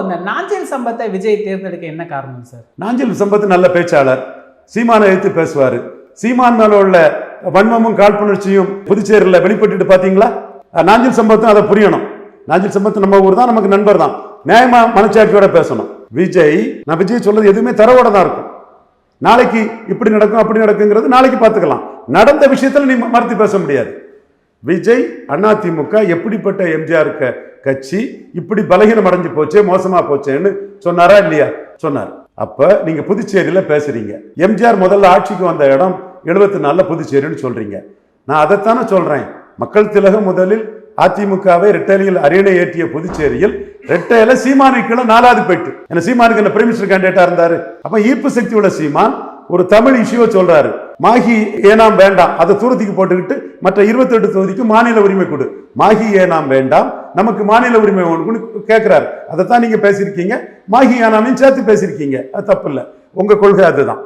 இந்த நாஞ்சில் சம்பத்தை விஜய் தேர்ந்தெடுக்க என்ன காரணம் சார்? நாஞ்சில் சம்பத் நல்ல பேச்சாளர், சீமானை எடுத்து பேசுவார். சீமான் மேல உள்ள வன்மமும் காழ்ப்புணர்ச்சியும் புதுச்சேரியில் வெளிப்பட்டு பார்த்தீங்களா? நாஞ்சில் சம்பத்தும் அதை புரியணும். நாஞ்சில் சம்பத் நம்ம ஊர் தான், நமக்கு நண்பர் தான், நியாயமா மனச்சாட்சியோட பேசணும். நான் விஜய் சொல்றது எதுவுமே தரவோட தான் இருக்கும். நாளைக்கு இப்படி நடக்கும் அப்படி நடக்குங்கிறது நாளைக்கு பார்த்துக்கலாம். நடந்த விஷயத்துல நீ மறுத்து பேச முடியாது. விஜய் அதிமுக எப்படிப்பட்ட எம்ஜிஆர் கட்சி இப்படி பலகீனம் அடைஞ்சு போச்சே, மோசமா போச்சேன்னு சொன்னாரா இல்லையா? சொன்னார். அப்ப நீங்க புதுச்சேரியில பேசுறீங்க. எம்ஜிஆர் முதல்ல ஆட்சிக்கு வந்த இடம் 74 புதுச்சேரின்னு சொல்றீங்க. நான் அதைத்தானே சொல்றேன். மக்கள் திலகம் முதலில் அதிமுகவை ரெட்டையில அரியணை ஏற்றிய புதுச்சேரியில் ரெட்டையில சீமானுக்கு 4வது போயிட்டு, ஏன்னா சீமானுக்கு என்ன பிரைம் மினிஸ்டர் கேண்டிடேட்டா இருந்தாரு. அப்ப ஈர்ப்பு சக்தி உள்ள சீமான் ஒரு தமிழ் இஷ்யூவை சொல்றாரு. மாஹி ஏனாம் வேண்டாம், அதை தூரத்துக்கு போட்டுக்கிட்டு மற்ற 28 தொகுதிக்கு மாநில உரிமை கொடு, மாஹி ஏனாம் வேண்டாம், நமக்கு மாநில உரிமை ஒன்று கேட்கிறாரு. அதைத்தான் நீங்க பேசியிருக்கீங்க. மாஹி ஏனாமையும் சேர்த்து பேசியிருக்கீங்க. அது தப்பு இல்லை, உங்க கொள்கை அதுதான்.